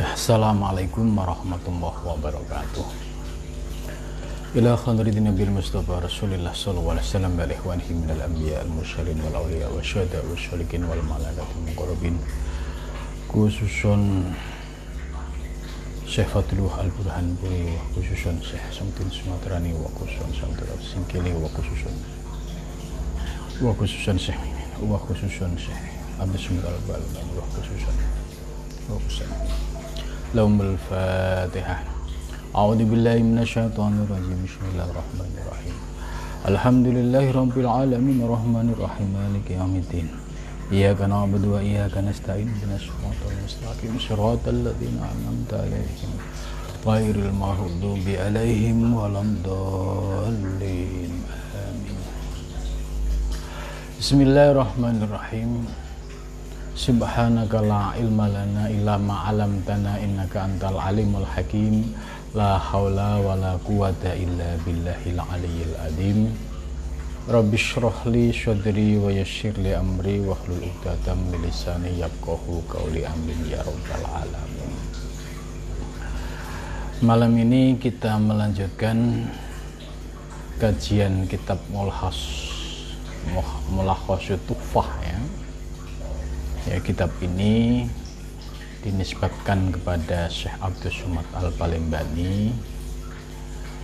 Assalamualaikum warahmatullahi wabarakatuh. Ila khadrati Nabil Mustafa Rasulillah sallallahu alaihi wasallam wa ikhwanihi minal anbiya al-mursalin wal awliya wa syuhada wa syalikin wal malaikatil muqarrabin, khususun Syekh Fadluh Al-Burhan Puri, wa khususun Syekh Samtin Sumatrani, wa khususun Samtin Singkili, wa khususun Syekh Abdul Sumit Al-Balman, wa khususun Lahumul Fatihah. A'udzu billahi minasyaitonir rajim. Bismillahirrahmanirrahim. Alhamdulillahirabbil alamin arrahmanir rahim maliki yaumiddin. Iyyaka na'budu wa iyyaka nasta'in ihdinas siratal mustaqim siratal ladzina an'amta 'alaihim ghairil maghdubi 'alaihim waladdallin. Amin. Bismillahirrahmanirrahim. Subhanaka la ilma lana illa ma 'allamtana innaka antal alimul hakim. La haula wala quwata illa billahil aliyyil azim. Rabbi shrah li sadri wa yassir li amri wa hlul 'uqdatam min lisani yafqahu qawli. Amin ya rabbal alamin. Malam ini kita melanjutkan kajian kitab Mulakhasut Tuhfah ya, kitab ini dinisbatkan kepada Syekh Abdul Somad Al-Palembani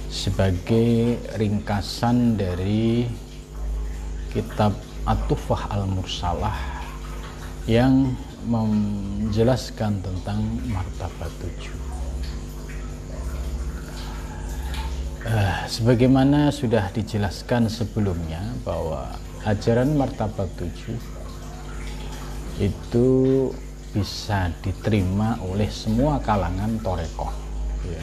sebagai ringkasan dari kitab At-Tuhfah Al-Mursalah yang menjelaskan tentang martabat 7. Sebagaimana sudah dijelaskan sebelumnya bahwa ajaran martabat 7 itu bisa diterima oleh semua kalangan torekoh ya.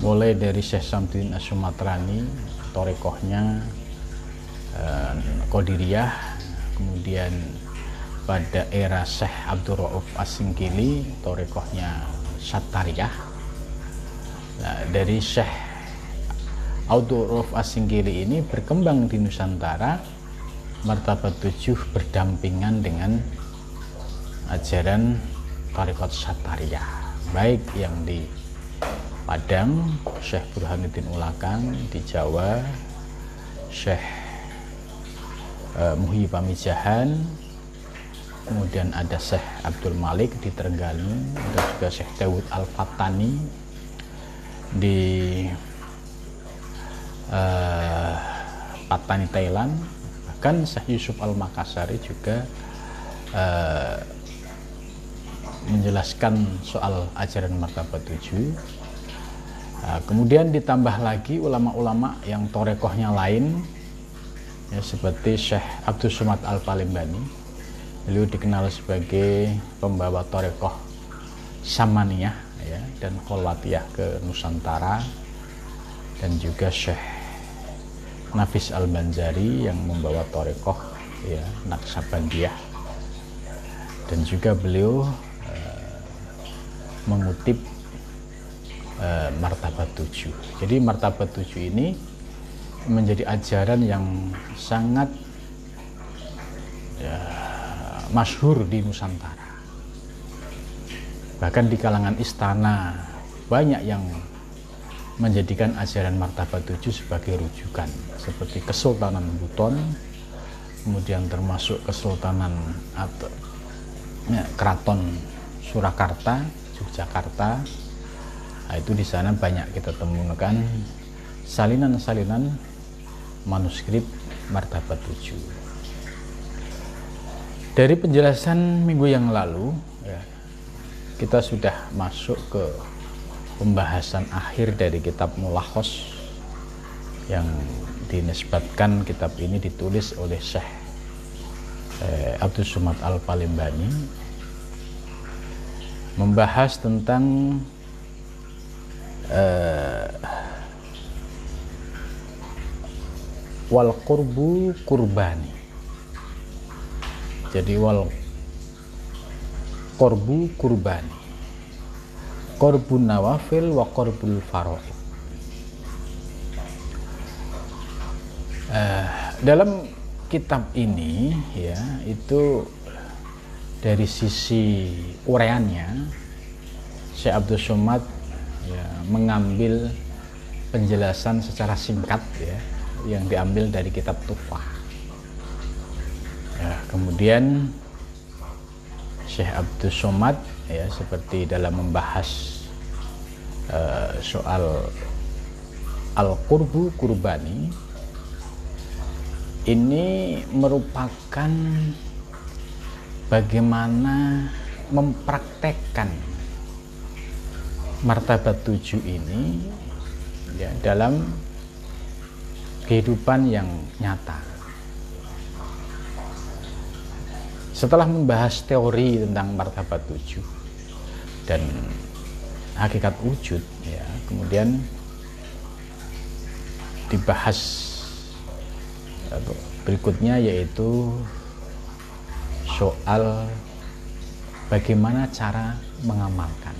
Mulai dari Syekh Samtin As-Sumatrani, torekohnya Qadiriyah, kemudian pada era Syekh Abdul Rauf As-Singkili, torekohnya Sattariyah. Nah, dari Syekh Abdul Rauf As-Singkili ini berkembang di Nusantara, martabat 7 berdampingan dengan ajaran tarekat Sattariyah, baik yang di Padang Syekh Burhanuddin Ulakang, di Jawa Syekh Muhyi Pamijahan, kemudian ada Syekh Abdul Malik di Trengganu, ada juga Syekh Dawud Al-Fattani di Patani Thailand, bahkan Syekh Yusuf Al-Makassari juga menjelaskan soal ajaran martabat 7. Kemudian ditambah lagi ulama-ulama yang torekohnya lain ya, seperti Syekh Abdul Somad Al-Palembani. Beliau dikenal sebagai pembawa torekoh Samaniyah ya, dan Kholwatiyah ke Nusantara, dan juga Syekh Nafis Al-Banjari yang membawa torekoh ya, Naqsabandiyah, dan juga beliau mengutip martabat 7. Jadi martabat 7 ini menjadi ajaran yang sangat ya, masyhur di Nusantara. Bahkan di kalangan istana banyak yang menjadikan ajaran martabat 7 sebagai rujukan, seperti Kesultanan Buton, kemudian termasuk Kesultanan atau ya, Keraton Surakarta, Yogyakarta. Nah, itu di sana banyak kita temukan salinan-salinan manuskrip martabat 7. Dari penjelasan minggu yang lalu ya, kita sudah masuk ke pembahasan akhir dari kitab Mulakhas yang dinisbatkan kitab ini ditulis oleh Syekh Abdul Somad Al-Palembani, membahas tentang wal qurbu kurbani. Jadi wal qurbu kurbani, qurbun nawafil wa qurbul faraid. Dalam kitab ini ya, itu dari sisi uraiannya Syekh Abdul Somad ya, mengambil penjelasan secara singkat ya, yang diambil dari kitab Tufah. Ya, kemudian Syekh Abdul Somad ya, seperti dalam membahas soal al-qurbu kurbani, ini merupakan bagaimana mempraktekkan martabat 7 ini ya, dalam kehidupan yang nyata. Setelah membahas teori tentang martabat 7 dan hakikat wujud ya, kemudian dibahas berikutnya, yaitu soal bagaimana cara mengamalkan.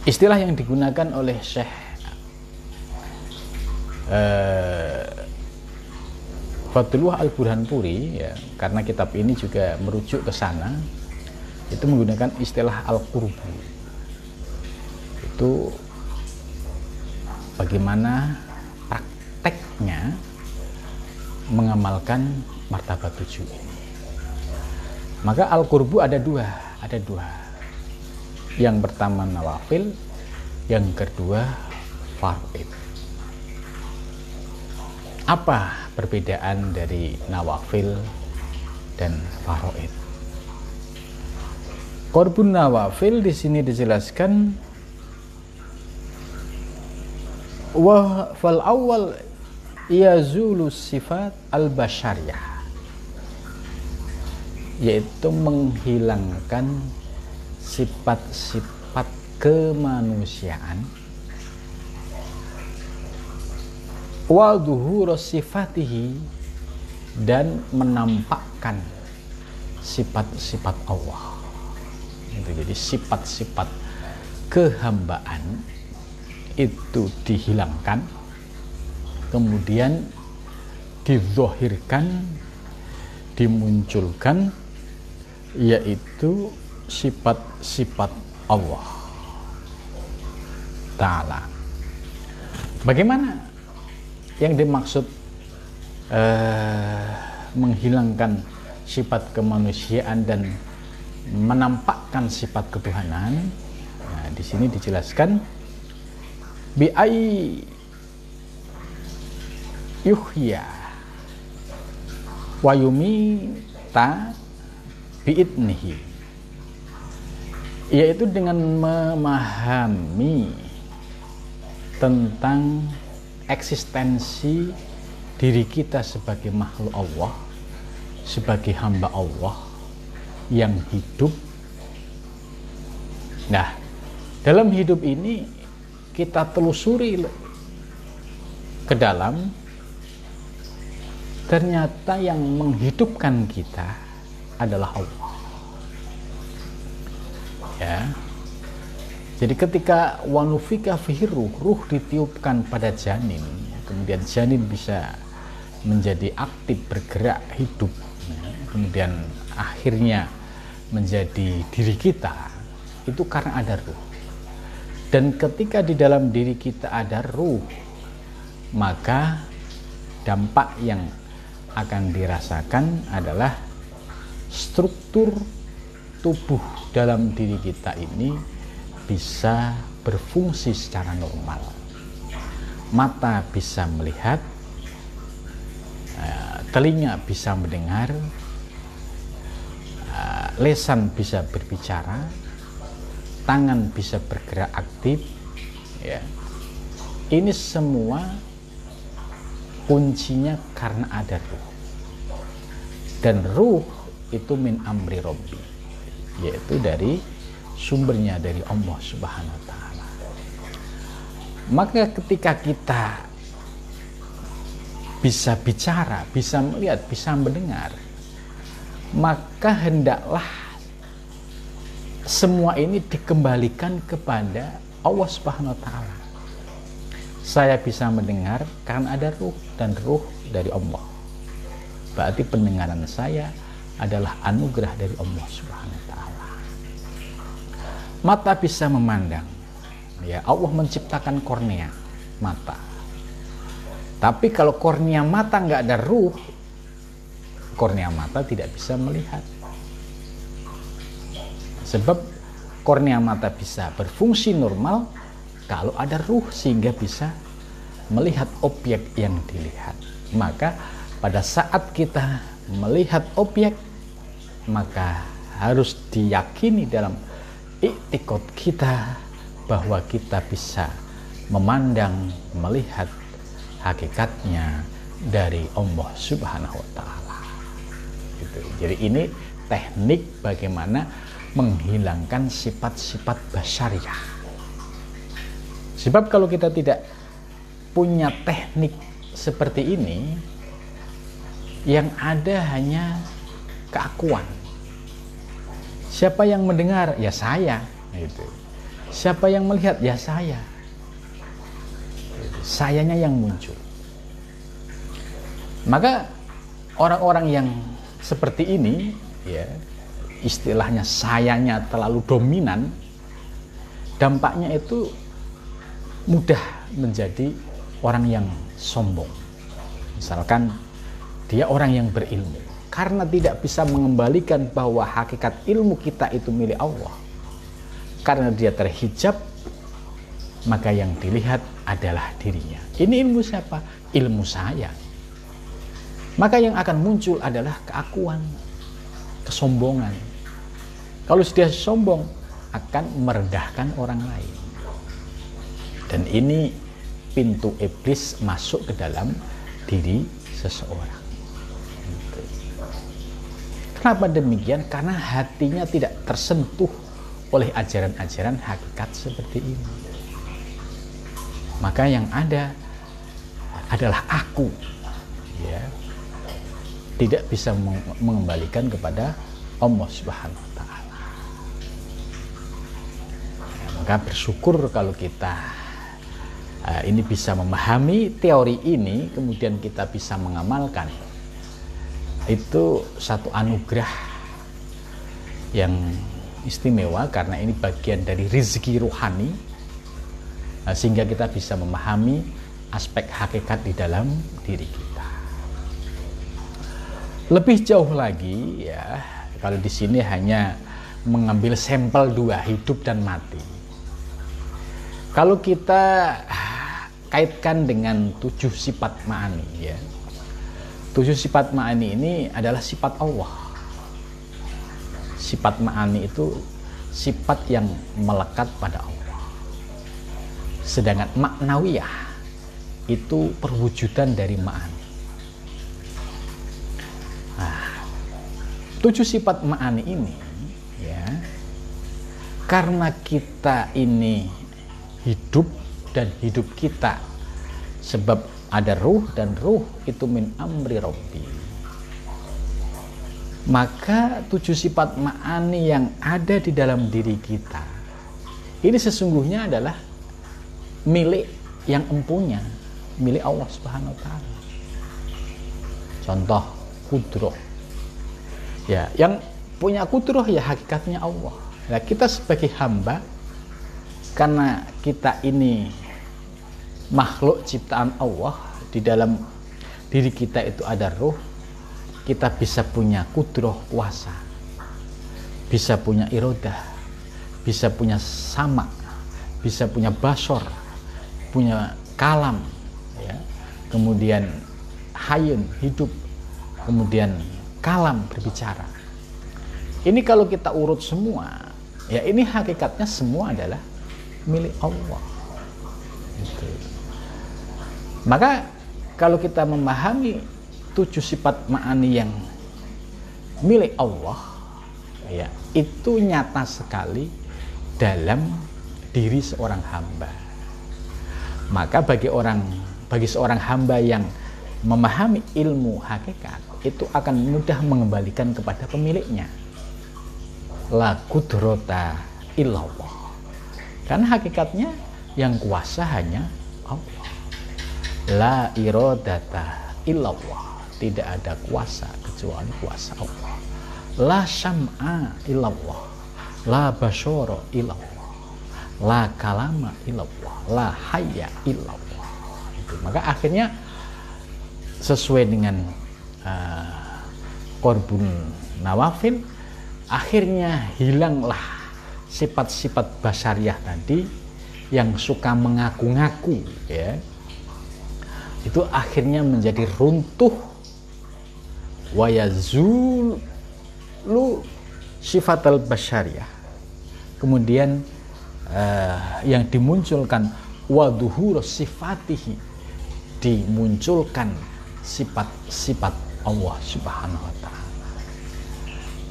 Istilah yang digunakan oleh Syekh Fadlullah Al-Burhanpuri ya, karena kitab ini juga merujuk ke sana, itu menggunakan istilah al-qurbu. Itu bagaimana prakteknya mengamalkan martabat 7 ini. Maka al-qurbu ada dua. Yang pertama nawafil, yang kedua fardhu. Apa perbedaan dari nawafil dan fardhu? Qurbun nawafil di sini dijelaskan wa fal awal yazulu sifat al-basyariyah, yaitu menghilangkan sifat-sifat kemanusiaan, wa dhuhur sifatihi, dan menampakkan sifat-sifat Allah. Jadi sifat-sifat kehambaan itu dihilangkan, kemudian dizahirkan, dimunculkan, yaitu sifat-sifat Allah Ta'ala. Bagaimana yang dimaksud menghilangkan sifat kemanusiaan dan menampakkan sifat ketuhanan? Nah, di sini dijelaskan bi'ai yuhya wa yumita bi'idnihi, yaitu dengan memahami tentang eksistensi diri kita sebagai makhluk Allah, sebagai hamba Allah yang hidup. Nah, dalam hidup ini kita telusuri ke dalam, ternyata yang menghidupkan kita adalah Allah. Ya. Jadi ketika wanufika fihi ruh ditiupkan pada janin, kemudian janin bisa menjadi aktif, bergerak, hidup, kemudian akhirnya menjadi diri kita, itu karena ada ruh. Dan ketika di dalam diri kita ada ruh, maka dampak yang akan dirasakan adalah struktur tubuh dalam diri kita ini bisa berfungsi secara normal. Mata bisa melihat, telinga bisa mendengar, lisan bisa berbicara, tangan bisa bergerak aktif, ya. Ini semua kuncinya karena ada ruh. Dan ruh itu min amri Rabbi, yaitu dari sumbernya dari Allah Subhanahu wa ta'ala. Maka ketika kita bisa bicara, bisa melihat, bisa mendengar, maka hendaklah semua ini dikembalikan kepada Allah Subhanahu wa ta'ala. Saya bisa mendengar karena ada ruh, dan ruh dari Allah. Berarti pendengaran saya adalah anugerah dari Allah Subhanahu wa ta'ala. Mata bisa memandang. Ya, Allah menciptakan kornea mata. Tapi kalau kornea mata nggak ada ruh, kornea mata tidak bisa melihat. Sebab kornea mata bisa berfungsi normal kalau ada ruh sehingga bisa melihat objek yang dilihat. Maka pada saat kita melihat objek, maka harus diyakini dalam i'tiqad kita bahwa kita bisa memandang, melihat hakikatnya dari Allah Subhanahu wa Ta'ala. Gitu. Jadi ini teknik bagaimana menghilangkan sifat-sifat basyariah. Sebab kalau kita tidak punya teknik seperti ini, yang ada hanya keakuan. Siapa yang mendengar? Ya saya. Gitu. Siapa yang melihat? Ya saya. Sayanya yang muncul. Maka orang-orang yang seperti ini, ya, istilahnya sayanya terlalu dominan, dampaknya itu mudah menjadi orang yang sombong. Misalkan dia orang yang berilmu, karena tidak bisa mengembalikan bahwa hakikat ilmu kita itu milik Allah, karena dia terhijab, maka yang dilihat adalah dirinya. Ini ilmu siapa? Ilmu saya. Maka yang akan muncul adalah keakuan, kesombongan. Kalau sudah sombong, akan merendahkan orang lain. Dan ini pintu iblis masuk ke dalam diri seseorang. Kenapa demikian? Karena hatinya tidak tersentuh oleh ajaran-ajaran hakikat seperti ini. Maka yang ada adalah aku, ya, tidak bisa mengembalikan kepada Allah Subhanahu wa Ta'ala. Maka bersyukur kalau kita ini bisa memahami teori ini, kemudian kita bisa mengamalkan. Itu satu anugerah yang istimewa, karena ini bagian dari rezeki rohani, sehingga kita bisa memahami aspek hakikat di dalam diri kita. Lebih jauh lagi, ya, kalau di sini hanya mengambil sampel dua, hidup dan mati. Kalau kita kaitkan dengan 7 sifat ma'ani, ya. 7 sifat ma'ani ini adalah sifat Allah. Sifat ma'ani itu sifat yang melekat pada Allah. Sedangkan maknawiyah itu perwujudan dari ma'ani. Nah, 7 sifat ma'ani ini, ya, karena kita ini hidup dan hidup kita sebab ada ruh, dan ruh itu min amri Rabbi. Maka 7 sifat ma'ani yang ada di dalam diri kita ini sesungguhnya adalah milik yang empunya, milik Allah Subhanahu wa Ta'ala. Contoh kudroh, ya, yang punya kudroh ya hakikatnya Allah. Nah, kita sebagai hamba, karena kita ini makhluk ciptaan Allah, di dalam diri kita itu ada ruh, kita bisa punya kudroh, kuasa, bisa punya irodah, bisa punya sama, bisa punya basor, punya kalam, ya, kemudian hayun, hidup, kemudian kalam, berbicara. Ini kalau kita urut semua, ya, ini hakikatnya semua adalah milik Allah. Gitu. Maka kalau kita memahami 7 sifat ma'ani yang milik Allah, ya, itu nyata sekali dalam diri seorang hamba. Maka bagi seorang hamba yang memahami ilmu hakikat, itu akan mudah mengembalikan kepada pemiliknya. La qudrata illallah. Karena hakikatnya yang kuasa hanya Allah. La iradata illallah. Tidak ada kuasa kecuali kuasa Allah. La syam'a illallah. La basyara illallah. la kalama illallah, la hayya illallah. Itu. Maka akhirnya sesuai dengan qorbun nawafil, akhirnya hilanglah sifat-sifat basyariah tadi yang suka mengaku-ngaku, ya. Itu akhirnya menjadi runtuh, wa yazulu sifatal basyariah. Kemudian yang dimunculkan waduhur sifatihi, dimunculkan sifat-sifat Allah Subhanahu wa ta'ala.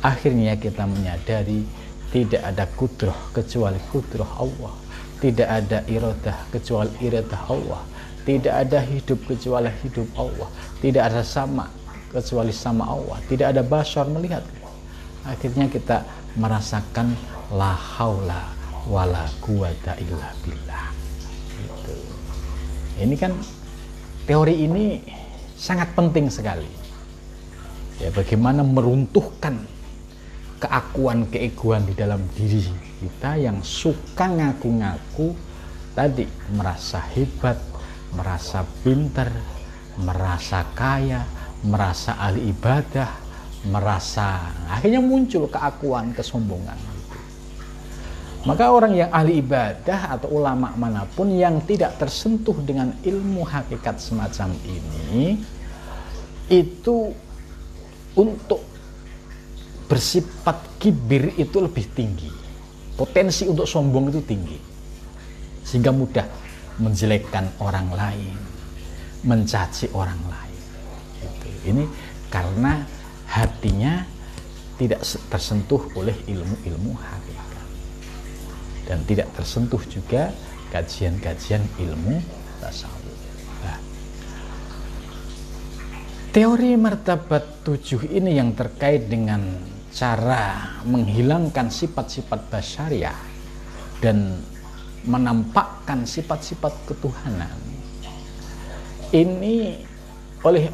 Akhirnya kita menyadari tidak ada kudrah kecuali kudrah Allah, tidak ada iradah kecuali iradah Allah, tidak ada hidup kecuali hidup Allah, tidak ada sama kecuali sama Allah, tidak ada basyar melihat. Akhirnya kita merasakan la haula wala quwata illa billah. Gitu. Ini kan teori ini sangat penting sekali. Ya, bagaimana meruntuhkan keakuan-keegoan di dalam diri kita yang suka ngaku-ngaku tadi, merasa hebat, merasa pintar, merasa kaya, merasa ahli ibadah, merasa akhirnya muncul keakuan, kesombongan. Maka orang yang ahli ibadah atau ulama manapun yang tidak tersentuh dengan ilmu hakikat semacam ini, itu untuk bersifat kibir itu lebih tinggi. Potensi untuk sombong itu tinggi. Sehingga mudah menjelekkan orang lain, mencaci orang lain. Gitu. Ini karena hatinya tidak tersentuh oleh ilmu-ilmu hakikat. Dan tidak tersentuh juga kajian-kajian ilmu tasawuf. Nah, teori martabat 7 ini yang terkait dengan cara menghilangkan sifat-sifat basyariah dan menampakkan sifat-sifat ketuhanan ini oleh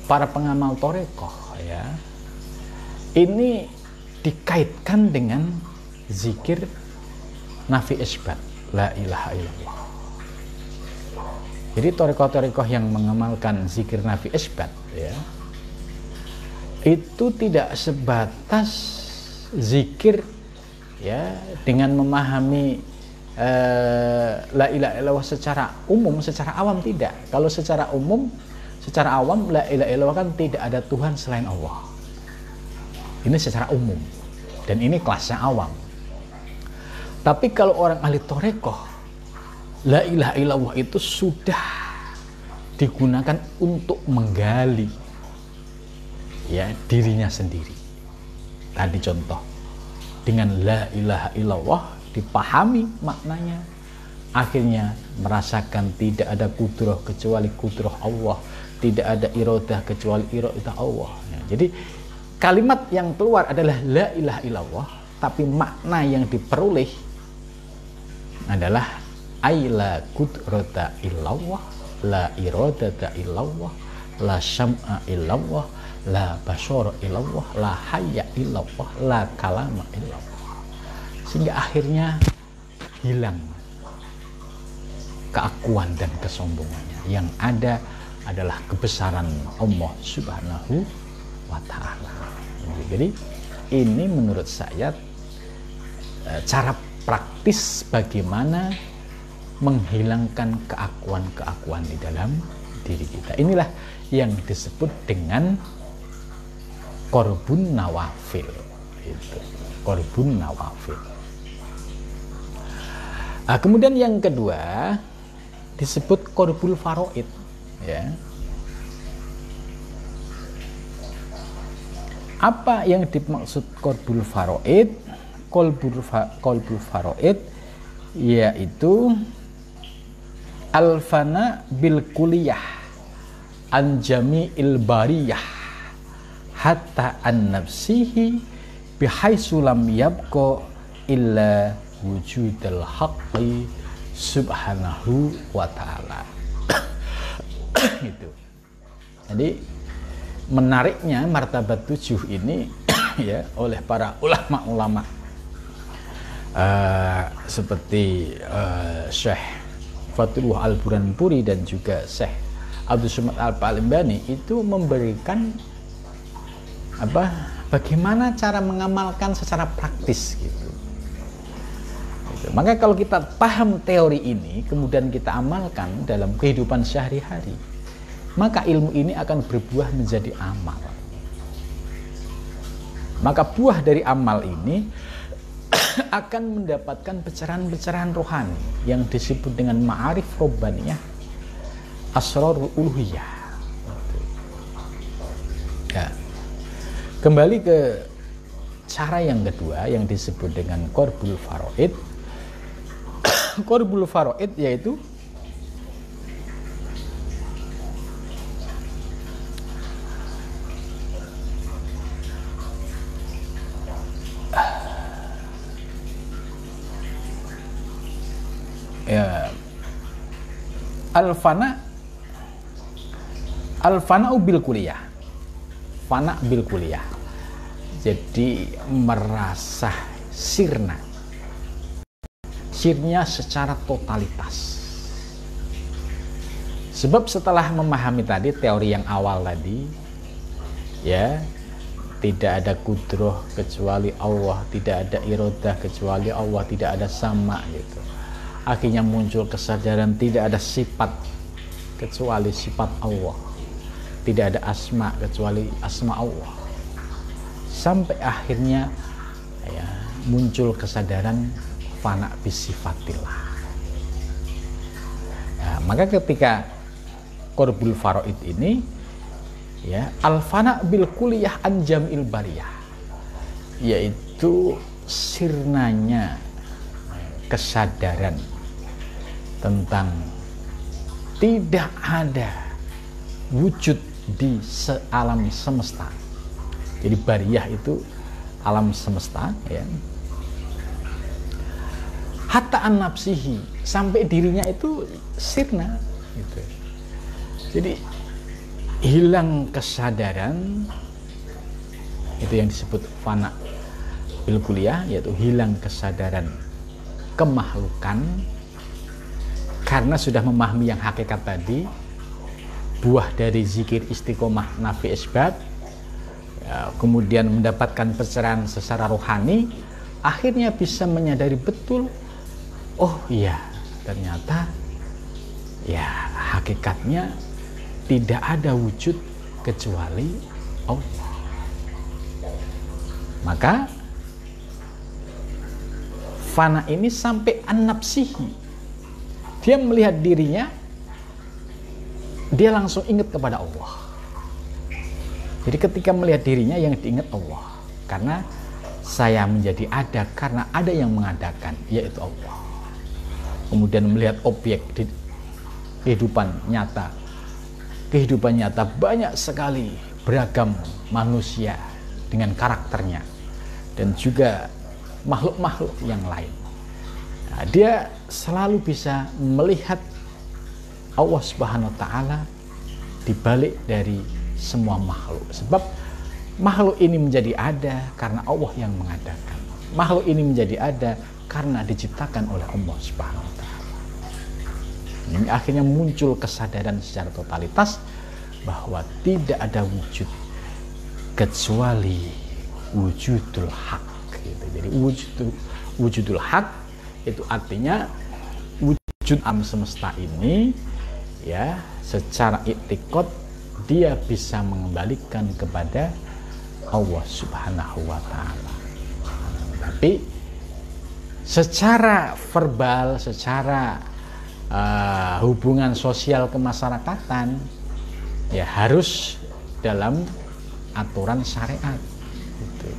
para pengamal thariqah, ya, ini dikaitkan dengan zikir nafi isbat, la ilaha illallah. Jadi thariqah-thariqah yang mengamalkan zikir nafi isbat, ya, itu tidak sebatas zikir, ya, dengan memahami la ilaha illallah secara umum, secara awam tidak. Kalau secara umum, secara awam la ilaha illallah kan tidak ada Tuhan selain Allah. Ini secara umum dan ini kelasnya awam. Tapi kalau orang ahli thariqah, la ilaha illallah itu sudah digunakan untuk menggali, ya, dirinya sendiri. Tadi contoh dengan la ilaha illallah dipahami maknanya, akhirnya merasakan tidak ada kudrah kecuali kudrah Allah, tidak ada iradah kecuali iradah Allah. Ya, jadi kalimat yang keluar adalah la ilaha illallah, tapi makna yang diperoleh adalah la qudrata illallah, la iradata illallah, la syam'a illallah, la basyara illallah, la hayya illallah, la kalama illallah. Sehingga akhirnya hilang keakuan dan kesombongannya. Yang ada adalah kebesaran Allah Subhanahu wa ta'ala. Jadi ini menurut saya cara praktis bagaimana menghilangkan keakuan-keakuan di dalam diri kita. Inilah yang disebut dengan qorbun nawafil. Itu qorbun nawafil. Nah, kemudian yang kedua disebut qorbul faraid, ya. Apa yang dimaksud qorbul faraid? Qorbul faraid yaitu al-fana bil kuliyah an jami'il bariyah hatta an nafsihi bihaitsu lam yabqa illa wujudul haqqi subhanahu wa ta'ala. Gitu. Jadi menariknya martabat 7 ini ya oleh para ulama-ulama seperti Syekh Fatullah Al-Buranpuri dan juga Syekh Abdul Somad Al-Palembani itu memberikan bagaimana cara mengamalkan secara praktis gitu. Maka kalau kita paham teori ini kemudian kita amalkan dalam kehidupan sehari-hari, maka ilmu ini akan berbuah menjadi amal. Maka buah dari amal ini akan mendapatkan pencerahan-pencerahan rohani yang disebut dengan ma'arif robbaniyah, asrarul uluhiyah. Ya. Kembali ke cara yang kedua yang disebut dengan qorbul faraid. Qorbul faraid yaitu al-fana bil kuliah. Fana bil kuliah. Jadi merasa sirna. Sirnya secara totalitas. Sebab setelah memahami tadi teori yang awal tadi, ya, tidak ada kudroh kecuali Allah, tidak ada irodah kecuali Allah, tidak ada sama gitu. Akhirnya muncul kesadaran tidak ada sifat kecuali sifat Allah, tidak ada asma kecuali asma Allah, sampai akhirnya ya, muncul kesadaran fana bisifatillah. Ya, maka ketika qorbul faraid ini ya, al-fana bil kuliyah an jam'il bariyah, yaitu sirnanya kesadaran tentang tidak ada wujud di alam semesta. Jadi bariyah itu alam semesta ya. Hatta an nafsihi, sampai dirinya itu sirna gitu. Jadi hilang kesadaran, itu yang disebut fana bil kuliah, yaitu hilang kesadaran kemakhlukan karena sudah memahami yang hakikat tadi, buah dari zikir istiqomah nafi isbat ya, kemudian mendapatkan pencerahan secara rohani, akhirnya bisa menyadari betul, oh iya ternyata ya hakikatnya tidak ada wujud kecuali Allah. Maka fana ini sampai an-nafsihi, dia melihat dirinya, dia langsung ingat kepada Allah. Jadi ketika melihat dirinya yang diingat Allah, karena saya menjadi ada karena ada yang mengadakan, yaitu Allah. Kemudian melihat objek di kehidupan nyata. Kehidupan nyata banyak sekali beragam manusia dengan karakternya dan juga makhluk-makhluk yang lain. Nah, dia selalu bisa melihat Allah Subhanahu wa Ta'ala di balik dari semua makhluk. Sebab makhluk ini menjadi ada karena Allah yang mengadakan. Makhluk ini menjadi ada karena diciptakan oleh Allah Subhanahu wa Ta'ala. Ini akhirnya muncul kesadaran secara totalitas bahwa tidak ada wujud kecuali wujudul haq. Gitu. Jadi wujudul haq itu artinya wujud alam semesta ini ya, secara i'tiqad dia bisa mengembalikan kepada Allah Subhanahu wa Ta'ala. Tapi secara verbal, secara hubungan sosial kemasyarakatan ya harus dalam aturan syariat gitu.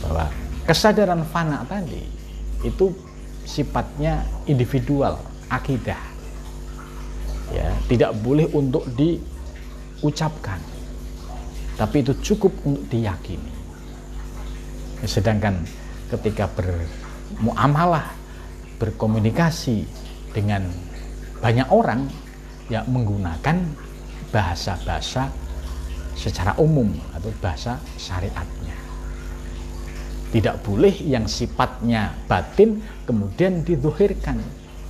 Bahwa kesadaran fana tadi itu sifatnya individual, akidah ya, tidak boleh untuk diucapkan, tapi itu cukup untuk diyakini. Sedangkan ketika bermuamalah, berkomunikasi dengan banyak orang ya menggunakan bahasa-bahasa secara umum atau bahasa syariatnya. Tidak boleh yang sifatnya batin kemudian didzuhirkan,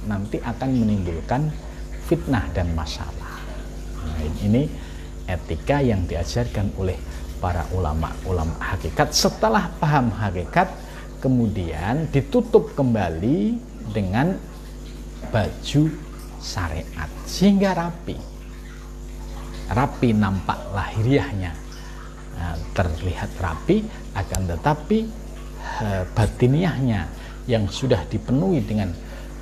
nanti akan menimbulkan fitnah dan masalah. Nah, ini etika yang diajarkan oleh para ulama-ulama hakikat. Setelah paham hakikat, kemudian ditutup kembali dengan baju syariat sehingga rapi nampak lahiriahnya, terlihat rapi, akan tetapi batiniahnya yang sudah dipenuhi dengan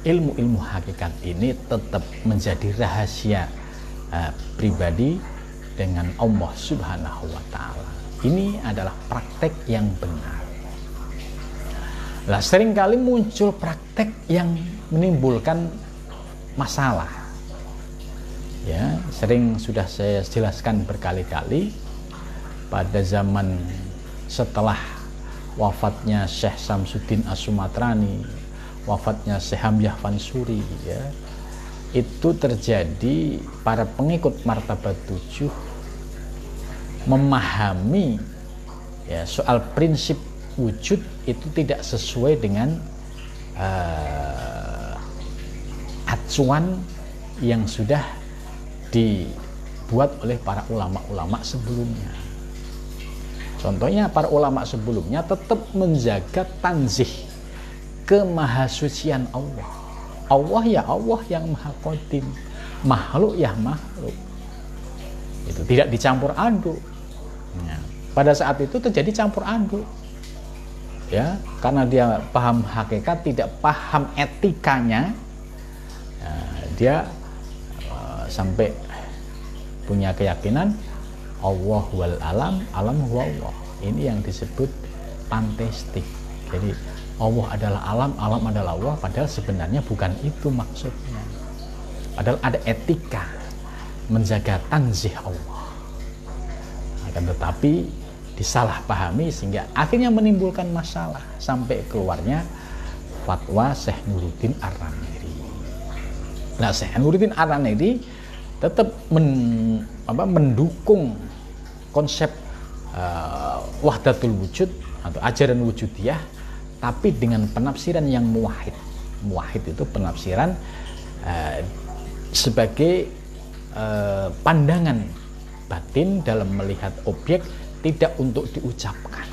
ilmu-ilmu hakikat ini tetap menjadi rahasia pribadi dengan Allah Subhanahu wa Ta'ala. Ini adalah praktek yang benar. Lah, seringkali muncul praktek yang menimbulkan masalah. Ya, sering sudah saya jelaskan berkali-kali pada zaman setelah wafatnya Syekh Samsuddin As-Sumatrani, wafatnya Syekh Hamyah Fansuri, ya, itu terjadi para pengikut martabat 7 memahami ya soal prinsip wujud itu tidak sesuai dengan acuan yang sudah dibuat oleh para ulama-ulama sebelumnya. Contohnya, para ulama sebelumnya tetap menjaga tanzih kemahasucian Allah. Allah ya Allah yang maha qadim, makhluk ya makhluk. Itu tidak dicampur aduk. Nah, pada saat itu terjadi campur aduk. Ya, karena dia paham hakikat, tidak paham etikanya, dia sampai punya keyakinan Allah wal alam, alam huwa Allah. Ini yang disebut panteistik. Jadi Allah adalah alam, alam adalah Allah, padahal sebenarnya bukan itu maksudnya. Padahal ada etika menjaga tanzih Allah. Akan tetapi disalahpahami sehingga akhirnya menimbulkan masalah sampai keluarnya fatwa Syekh Nuruddin Ar-Ramiri. Nah, Syekh Nuruddin Ar-Ramiri tetap mendukung konsep wahdatul wujud atau ajaran wujudiyah, tapi dengan penafsiran yang muwahhid. Muwahhid itu penafsiran sebagai pandangan batin dalam melihat objek, tidak untuk diucapkan.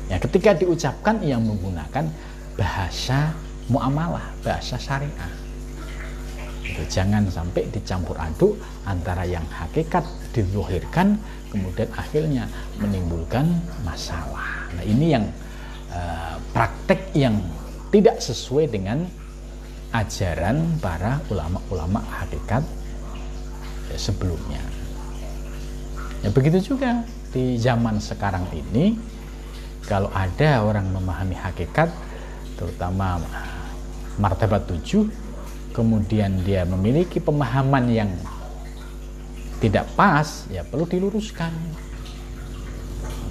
Ya, ketika diucapkan ia menggunakan bahasa muamalah, bahasa syariah. Itu jangan sampai dicampur aduk antara yang hakikat dizahirkan kemudian akhirnya menimbulkan masalah. Nah, ini yang praktek yang tidak sesuai dengan ajaran para ulama-ulama hakikat sebelumnya. Ya, begitu juga di zaman sekarang ini, kalau ada orang memahami hakikat, terutama martabat 7, kemudian dia memiliki pemahaman yang tidak pas, ya perlu diluruskan.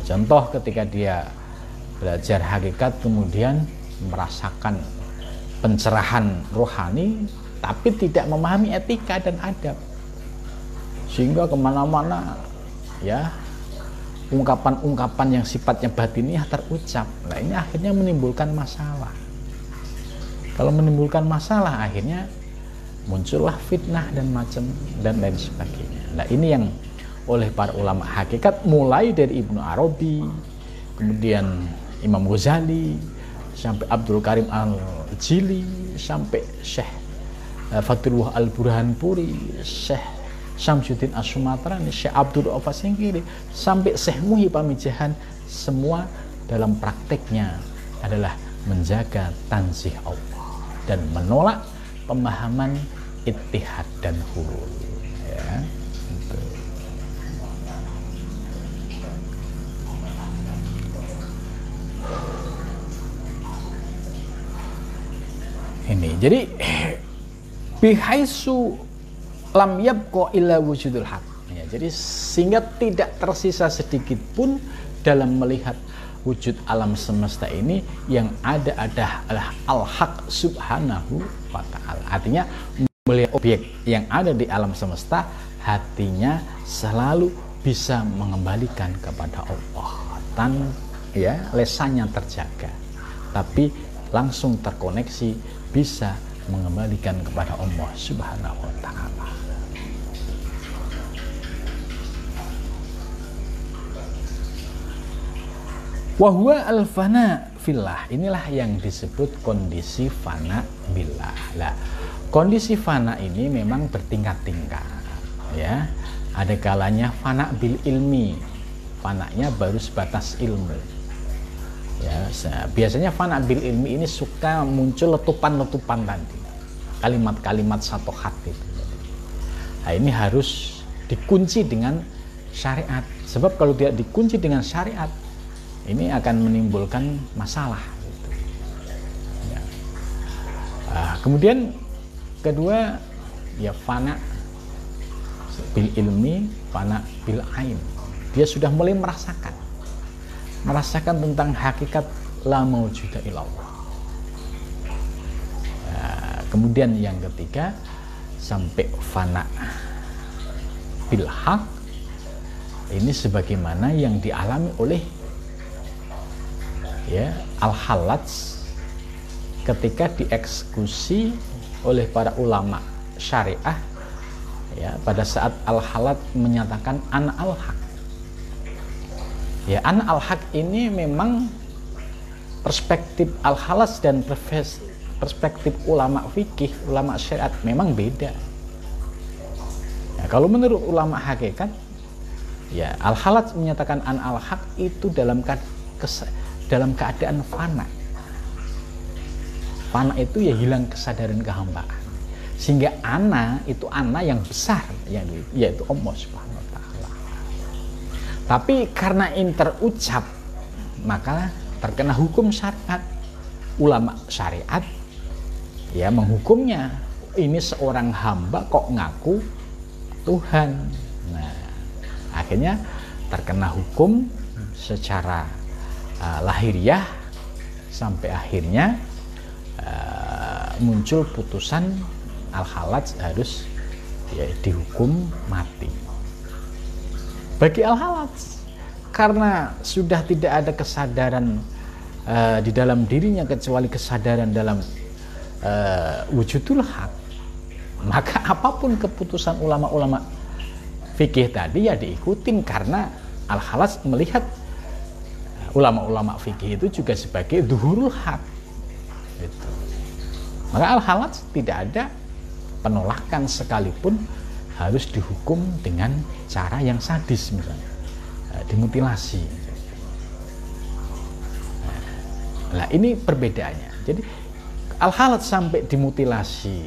Contoh, ketika dia belajar hakikat kemudian merasakan pencerahan rohani, tapi tidak memahami etika dan adab, sehingga kemana-mana ya ungkapan-ungkapan yang sifatnya batiniah terucap. Nah, ini akhirnya menimbulkan masalah. Kalau menimbulkan masalah, akhirnya muncullah fitnah dan macam dan lain sebagainya. Nah, ini yang oleh para ulama hakikat, mulai dari Ibnu Arabi, kemudian Imam Ghazali, sampai Abdul Karim Al-Jili, sampai Syekh Fadlullah Al-Burhanpuri, Syekh Samsuddin As-Sumatrani, Syekh Abdul Rauf Singkiri, sampai Syekh Muhi Pamijahan, semua dalam prakteknya adalah menjaga tanzih Allah dan menolak pemahaman ittihad dan hulul. Ya, gitu. Ini jadi bihaisu lam yabqa illa wujudul haq. Ya, jadi sehingga tidak tersisa sedikit pun dalam melihat wujud alam semesta ini, yang ada adalah al-haq subhanahu wa ta'ala. Artinya melihat objek yang ada di alam semesta, hatinya selalu bisa mengembalikan kepada Allah ya lesannya terjaga, tapi langsung terkoneksi, bisa mengembalikan kepada Allah Subhanahu wa Ta'ala. Wahwa al-fana fillah, inilah yang disebut kondisi fana billah. Nah, kondisi fana ini memang bertingkat-tingkat, ya. Ada kalanya fana bil ilmi, fananya baru sebatas ilmu. Ya, biasanya fana bil ilmi ini suka muncul letupan-letupan tadi, kalimat-kalimat satu hati. Nah, ini harus dikunci dengan syariat. Sebab kalau tidak dikunci dengan syariat, ini akan menimbulkan masalah. Ya. Kemudian kedua, ya fana bil ilmi, fana bil ain. Dia sudah mulai merasakan tentang hakikat la maujuda illallah. Kemudian yang ketiga, sampai fana bil haq. Ini sebagaimana yang dialami oleh ya al-halaj ketika dieksekusi oleh para ulama syariah, ya, pada saat al-halaj menyatakan ana al-haq. Ya, ana al-haq ini memang perspektif al-halaj dan perspektif ulama fikih, ulama syariat memang beda. Ya, kalau menurut ulama hakikat, ya al-halaj menyatakan ana al-haq itu dalam keadaan fana. Fana itu ya hilang kesadaran kehambaan. Sehingga ana itu ana yang besar, yaitu Allah Subhanahu wa Ta'ala. Tapi karena ini terucap, maka terkena hukum syariat. Ulama syariat ya menghukumnya, ini seorang hamba kok ngaku Tuhan. Nah, akhirnya terkena hukum secara lahiriah, sampai akhirnya muncul putusan al-halaj harus ya dihukum mati. Bagi al-halaj, karena sudah tidak ada kesadaran di dalam dirinya kecuali kesadaran dalam wujudul haq, maka apapun keputusan ulama-ulama fikih tadi ya diikutin, karena al-halaj melihat ulama-ulama fikih itu juga sebagai zuhurul haq. Gitu. Maka al-halaj tidak ada penolakan sekalipun harus dihukum dengan cara yang sadis, misalnya dimutilasi. Nah, ini perbedaannya. Jadi al-halaj sampai dimutilasi,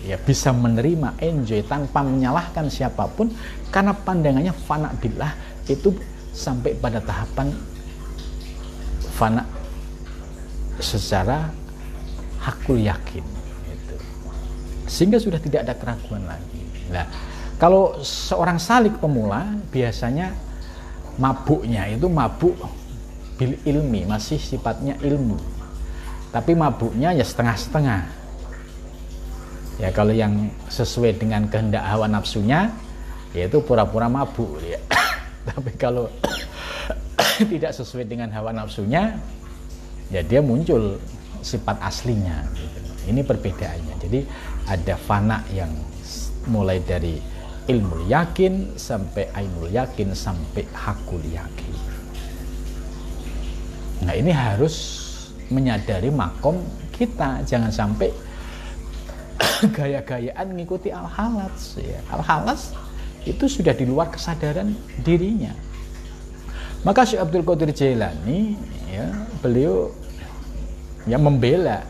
ya bisa menerima, enjoy tanpa menyalahkan siapapun, karena pandangannya fana billah itu sampai pada tahapan fana secara hakul yakin gitu. Sehingga sudah tidak ada keraguan lagi. Nah, kalau seorang salik pemula biasanya mabuknya itu mabuk bil ilmi, masih sifatnya ilmu, tapi mabuknya ya setengah-setengah. Ya kalau yang sesuai dengan kehendak hawa nafsunya, yaitu pura-pura mabuk ya. Tapi kalau tidak sesuai dengan hawa nafsunya, ya dia muncul sifat aslinya gitu. Ini perbedaannya. Jadi ada fana yang mulai dari ilmu yakin sampai ainul yakin sampai hakul yakin. Nah, ini harus menyadari makom kita, jangan sampai gaya-gayaan mengikuti al-halaj ya. Al-halaj itu sudah di luar kesadaran dirinya. Maka Syekh Abdul Qadir Jailani ya, beliau ya membela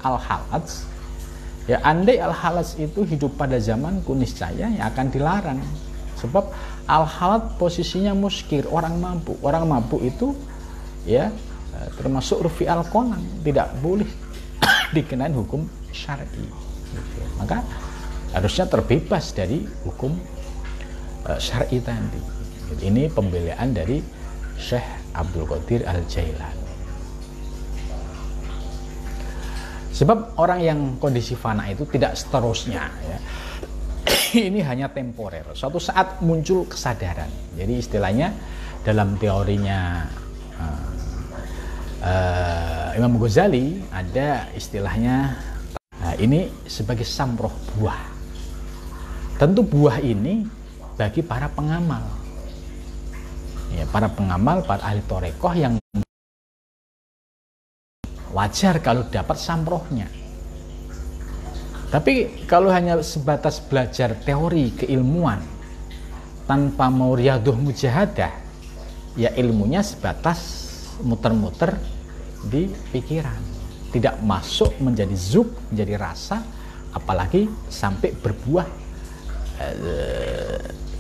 al-halaj. Ya, andai al-halaj itu hidup pada zamanku, niscaya ya akan dilarang. Sebab al-halaj posisinya muskir, orang mabuk. Orang mabuk itu ya termasuk rufi al-qalam, tidak boleh dikenain hukum syar'i. Gitu. Maka harusnya terbebas dari hukum syar'i tadi. Ini pembelaan dari Syekh Abdul Qadir Al-Jailani. Sebab orang yang kondisi fana itu tidak seterusnya ya. Ini hanya temporer. Suatu saat muncul kesadaran. Jadi istilahnya dalam teorinya Imam Ghazali ada istilahnya, ini sebagai samroh buah. Tentu buah ini bagi para pengamal, ya, para pengamal, para ahli torekoh yang wajar kalau dapat samrohnya. Tapi kalau hanya sebatas belajar teori keilmuan tanpa mau riyadhah mujahadah, ya ilmunya sebatas muter-muter di pikiran, tidak masuk menjadi zuk, menjadi rasa, apalagi sampai berbuah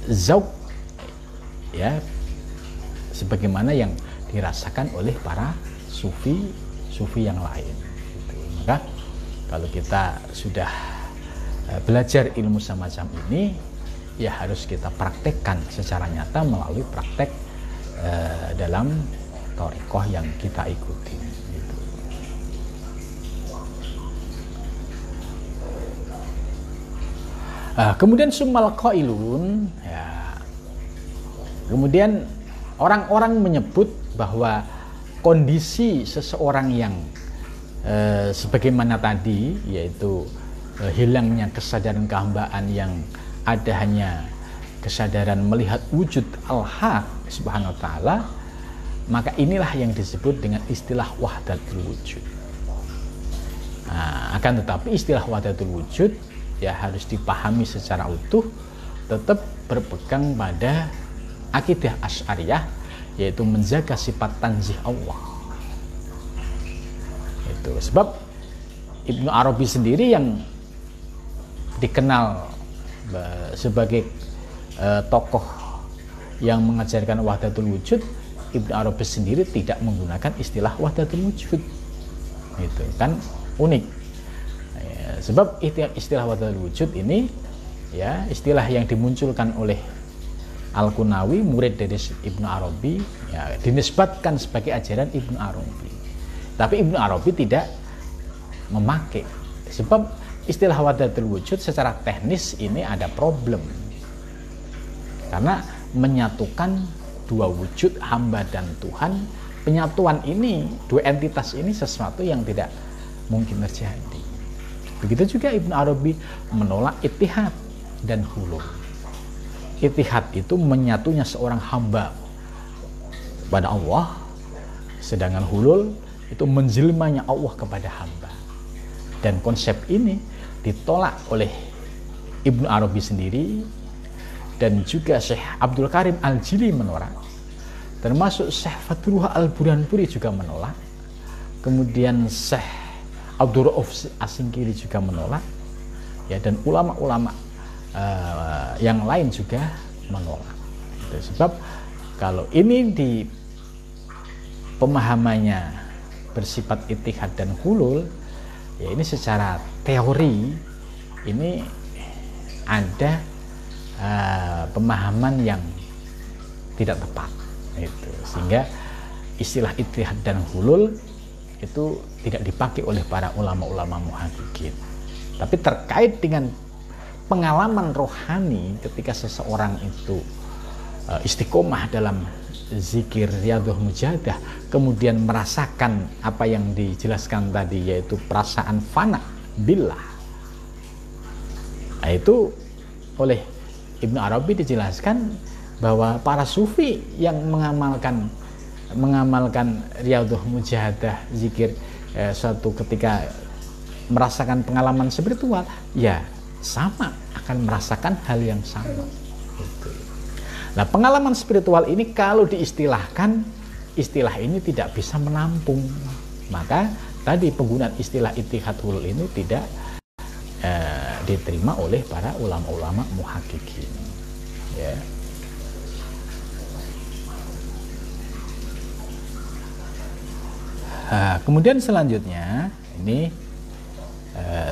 zauk, ya, sebagaimana yang dirasakan oleh para sufi yang lain gitu. Maka kalau kita sudah belajar ilmu semacam ini, ya harus kita praktekkan secara nyata melalui praktek dalam thariqah yang kita ikuti gitu. Kemudian summal qailun, ya, kemudian orang-orang menyebut bahwa kondisi seseorang yang sebagaimana tadi, yaitu hilangnya kesadaran kehambaan, yang ada hanya kesadaran melihat wujud al-haq subhanahu wa ta'ala, maka inilah yang disebut dengan istilah wahdatul wujud. Akan tetapi istilah wahdatul wujud ya harus dipahami secara utuh, tetap berpegang pada akidah Asy'ariyah, yaitu menjaga sifat tanzih Allah. Itu sebab Ibnu Arabi sendiri yang dikenal sebagai tokoh yang mengajarkan wahdatul wujud, Ibnu Arabi sendiri tidak menggunakan istilah wahdatul wujud. Itu kan unik. Sebab istilah wahdatul wujud ini, ya, istilah yang dimunculkan oleh Al-Qunawi, murid dari Ibnu Arabi, ya, dinisbatkan sebagai ajaran Ibnu Arabi. Tapi Ibnu Arabi tidak memakai, sebab istilah wahdatul wujud secara teknis ini ada problem, karena menyatukan dua wujud, hamba dan Tuhan. Penyatuan ini, dua entitas ini sesuatu yang tidak mungkin terjadi. Begitu juga Ibnu Arabi menolak ittihad dan hulul. Ittihad itu menyatunya seorang hamba kepada Allah, sedangkan hulul itu menjelmanya Allah kepada hamba. Dan konsep ini ditolak oleh Ibnu Arabi sendiri, dan juga Syekh Abdul Karim Al-Jili menolak, termasuk Syekh Fadlullah Al-Burhanpuri juga menolak, kemudian Syekh Abdul Rauf Asingkiri juga menolak, ya, dan ulama-ulama yang lain juga menolak. Sebab kalau ini di pemahamannya bersifat ittihad dan hulul, ya ini secara teori ini ada pemahaman yang tidak tepat, itu sehingga istilah ittihad dan hulul itu tidak dipakai oleh para ulama-ulama muhaqqiqin. Tapi terkait dengan pengalaman rohani ketika seseorang itu istiqomah dalam zikir riyadhah mujahadah, kemudian merasakan apa yang dijelaskan tadi, yaitu perasaan fana billah. Nah, itu oleh Ibnu Arabi dijelaskan bahwa para sufi yang mengamalkan riyadhah mujahadah, zikir, suatu ketika merasakan pengalaman spiritual, ya sama akan merasakan hal yang sama. Gitu. Nah, pengalaman spiritual ini kalau diistilahkan, istilah ini tidak bisa menampung. Maka tadi penggunaan istilah ittihad hulul ini tidak diterima oleh para ulama-ulama muhaqqiqin. Ya. Kemudian selanjutnya ini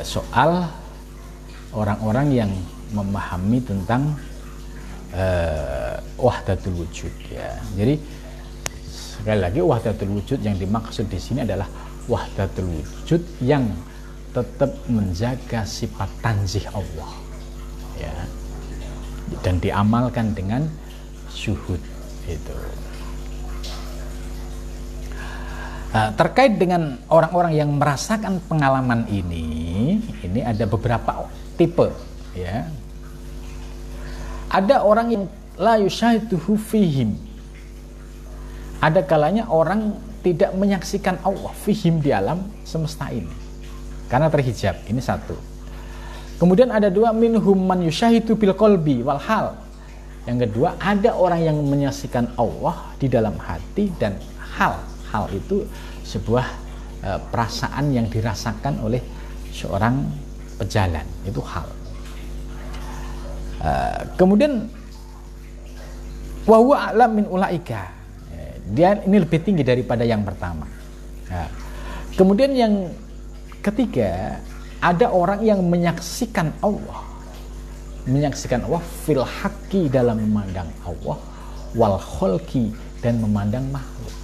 soal orang-orang yang memahami tentang wahdatul wujud, ya. Jadi sekali lagi, wahdatul wujud yang dimaksud di sini adalah wahdatul wujud yang tetap menjaga sifat tanzih Allah, ya, dan diamalkan dengan syuhud itu. Terkait dengan orang-orang yang merasakan pengalaman ini ada beberapa tipe, ya. Ada orang yang la yushahiduhu fihim. Ada kalanya orang tidak menyaksikan Allah fihim di alam semesta ini karena terhijab. Ini satu. Kemudian ada dua, minhum man yushahidu bil qalbi wal hal. Yang kedua, ada orang yang menyaksikan Allah di dalam hati dan hal itu sebuah perasaan yang dirasakan oleh seorang pejalan, itu hal. Kemudian wa huwa a'lam min ulaika. Dia ini lebih tinggi daripada yang pertama. Kemudian yang ketiga, ada orang yang menyaksikan Allah fil haqqi, dalam memandang Allah, wal khalqi, dan memandang makhluk.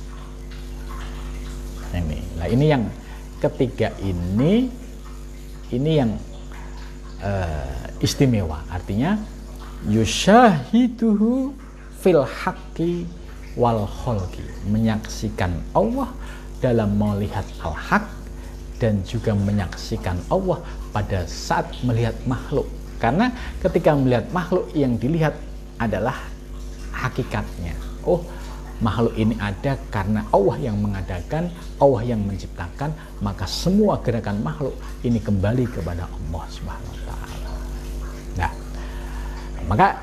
Ini yang ketiga, ini yang istimewa. Artinya yushahiduhu fil haqqi wal khalqi, menyaksikan Allah dalam melihat al-haq dan juga menyaksikan Allah pada saat melihat makhluk. Karena ketika melihat makhluk, yang dilihat adalah hakikatnya. Oh, makhluk ini ada karena Allah yang mengadakan, Allah yang menciptakan, maka semua gerakan makhluk ini kembali kepada Allah Subhanahu wa taala. Nah, maka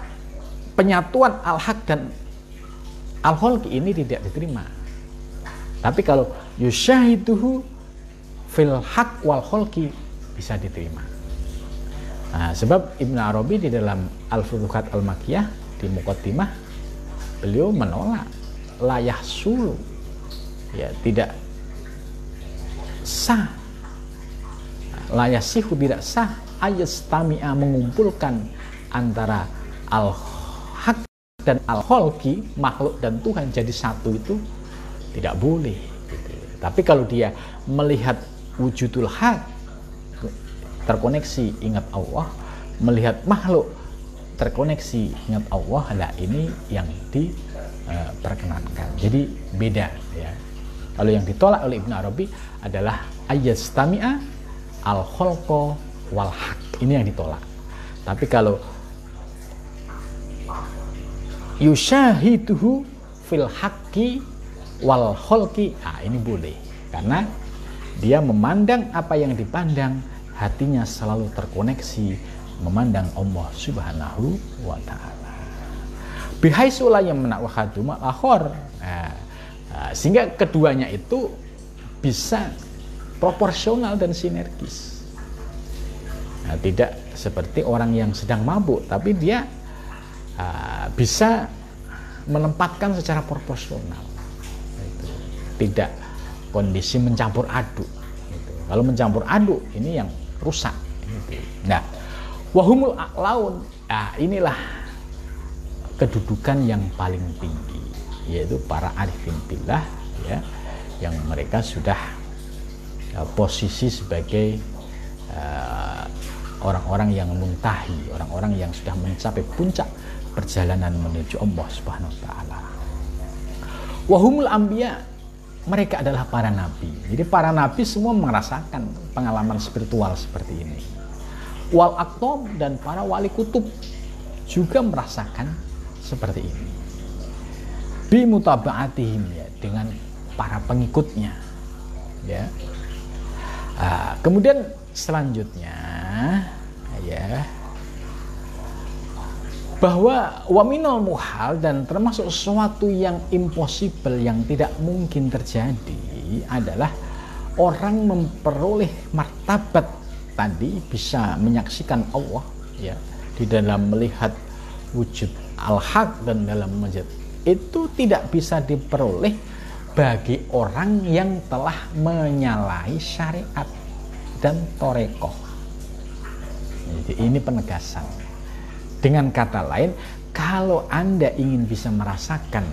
penyatuan al-haq dan al-khalqi ini tidak diterima. Tapi kalau yushahiduhu fil haq wal khalqi bisa diterima. Sebab Ibnu Arabi di dalam Al-Futuhat Al-Makkiyah di Muqaddimah, beliau menolak la yahsulu, ya, tidak sah, la yasihu, tidak sah ayastami'a, mengumpulkan antara al-haq dan al-khalqi, makhluk dan Tuhan jadi satu, itu tidak boleh gitu. Tapi kalau dia melihat wujudul haq, terkoneksi ingat Allah, melihat makhluk terkoneksi ingat Allah, lah ini yang diperkenankan. Jadi beda, ya. Kalau yang ditolak oleh Ibnu Arabi adalah ayastami'a al-khalqa wal haq, ini yang ditolak. Tapi kalau yushahiduhu fil haqqi wal khalqi, ini boleh, karena dia memandang apa yang dipandang, hatinya selalu terkoneksi memandang Allah Subhanahu wa taala. Bihaitsu la yamna'u haduma akhor. Sehingga keduanya itu bisa proporsional dan sinergis. Tidak seperti orang yang sedang mabuk, tapi dia bisa menempatkan secara proporsional. Tidak kondisi mencampur aduk. Kalau mencampur aduk, ini yang rusak. Nah, wahumul a'laun, inilah kedudukan yang paling tinggi, yaitu para arifin billah, ya, yang mereka sudah posisi sebagai orang-orang yang muntahi, orang-orang yang sudah mencapai puncak perjalanan menuju Allah Subhanahu wa taala. Wahumul anbiya, mereka adalah para nabi. Jadi para nabi semua merasakan pengalaman spiritual seperti ini. Wal aqtab, dan para wali kutub juga merasakan seperti ini. Bi mutaba'atihim, ya, dengan para pengikutnya, ya. Kemudian selanjutnya, ya, bahwa waminal muhal, dan termasuk sesuatu yang impossible, yang tidak mungkin terjadi, adalah orang memperoleh martabat tadi, bisa menyaksikan Allah, ya, di dalam melihat wujud al-haq dan dalam melihat itu tidak bisa diperoleh bagi orang yang telah menyalahi syariat dan torekoh. Jadi ini penegasan. Dengan kata lain, kalau Anda ingin bisa merasakan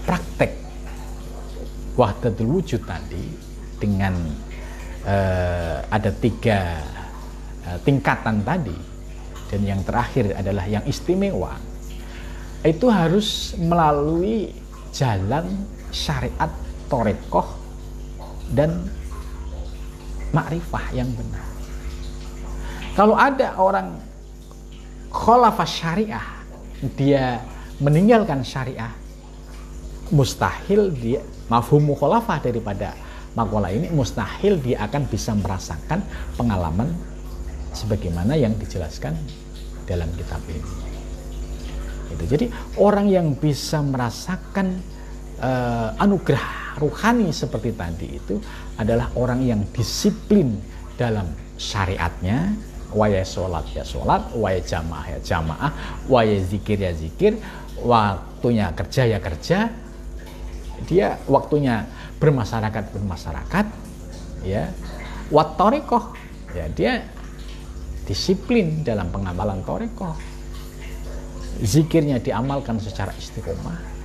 praktek wahdatul wujud tadi dengan ada 3 tingkatan tadi, dan yang terakhir adalah yang istimewa, itu harus melalui jalan syariat, torekoh, dan makrifah yang benar. Kalau ada orang khalafah syariah, dia meninggalkan syariah, mustahil dia, mafhum mukhalafah daripada makalah ini, mustahil dia akan bisa merasakan pengalaman sebagaimana yang dijelaskan dalam kitab ini. Jadi orang yang bisa merasakan anugerah ruhani seperti tadi itu adalah orang yang disiplin dalam syariatnya, waya sholat ya sholat, waya jamaah ya jamaah, waya zikir ya zikir, waktunya kerja ya kerja, dia waktunya bermasyarakat ya, wat torekoh ya, dia disiplin dalam pengamalan torekoh, zikirnya diamalkan secara istiqomah.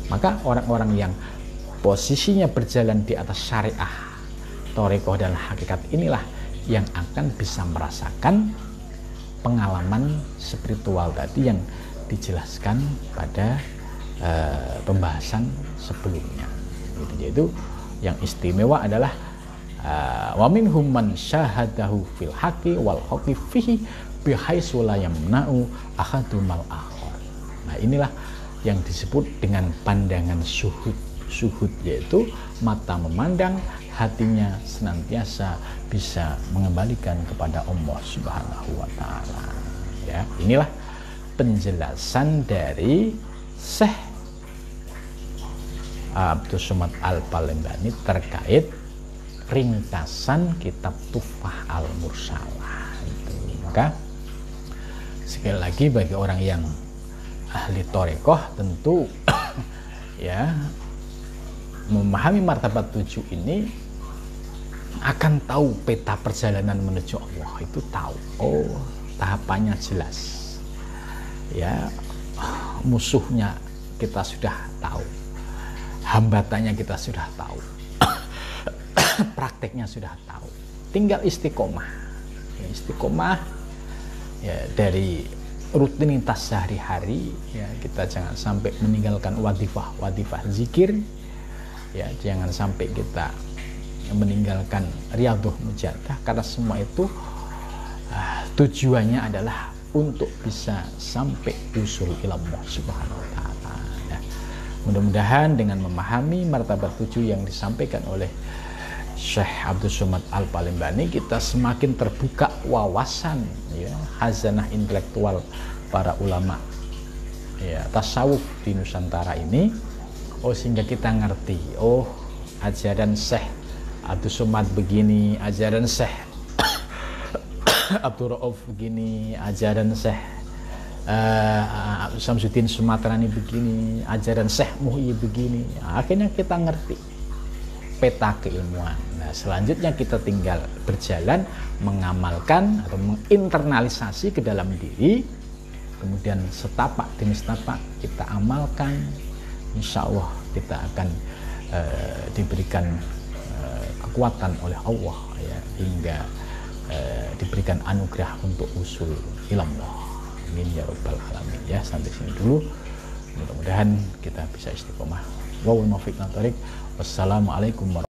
Maka orang-orang yang posisinya berjalan di atas syariah, torekoh dan hakikat inilah yang akan bisa merasakan pengalaman spiritual tadi yang dijelaskan pada pembahasan sebelumnya. Yaitu yang istimewa adalah wa minhum man syahadahu fil haqqi wal haqqi fihi bihaitsu la yamna'u ahadumal akhar. Nah, inilah yang disebut dengan pandangan syuhud. Syuhud yaitu mata memandang, hatinya senantiasa bisa mengembalikan kepada Allah Subhanahu wa taala. Ya, inilah penjelasan dari Syekh Abdus Somad Al-Palembani terkait ringkasan kitab Tuhfah Al-Mursalah itu. Maka sekali lagi bagi orang yang ahli torekoh tentu ya memahami martabat 7 ini akan tahu peta perjalanan menuju Allah, itu tahu. Oh, tahapannya jelas. Ya, musuhnya kita sudah tahu. Hambatannya kita sudah tahu. Prakteknya sudah tahu. Tinggal istiqomah. Ya, istiqomah ya dari rutinitas sehari-hari ya, kita jangan sampai meninggalkan wadifah zikir. Ya, jangan sampai kita meninggalkan riyadhah mujadah, karena semua itu tujuannya adalah untuk bisa sampai usul ilallah subhanahu wa ta'ala. Ya. Mudah-mudahan dengan memahami martabat 7 yang disampaikan oleh Syekh Abdus Somad Al-Palembani, kita semakin terbuka wawasan ya, khazanah intelektual para ulama ya, tasawuf di Nusantara ini. Oh, sehingga kita ngerti, oh ajaran Syekh Abdus Somad begini, ajaran Syekh Abdul Rauf begini, ajaran Syekh Samsuddin Sumatrani begini, ajaran Syekh Muhyi begini. Akhirnya kita ngerti peta keilmuan. Nah, selanjutnya kita tinggal berjalan mengamalkan atau menginternalisasi ke dalam diri, kemudian setapak demi setapak kita amalkan. Insya Allah kita akan diberikan kekuatan oleh Allah ya, hingga diberikan anugerah untuk usul ilallah. Amin ya rabbal alamin. Ya, sampai sini dulu. Mudah-mudahan kita bisa istiqomah. Wassalamualaikum warahmatullahi wabarakatuh.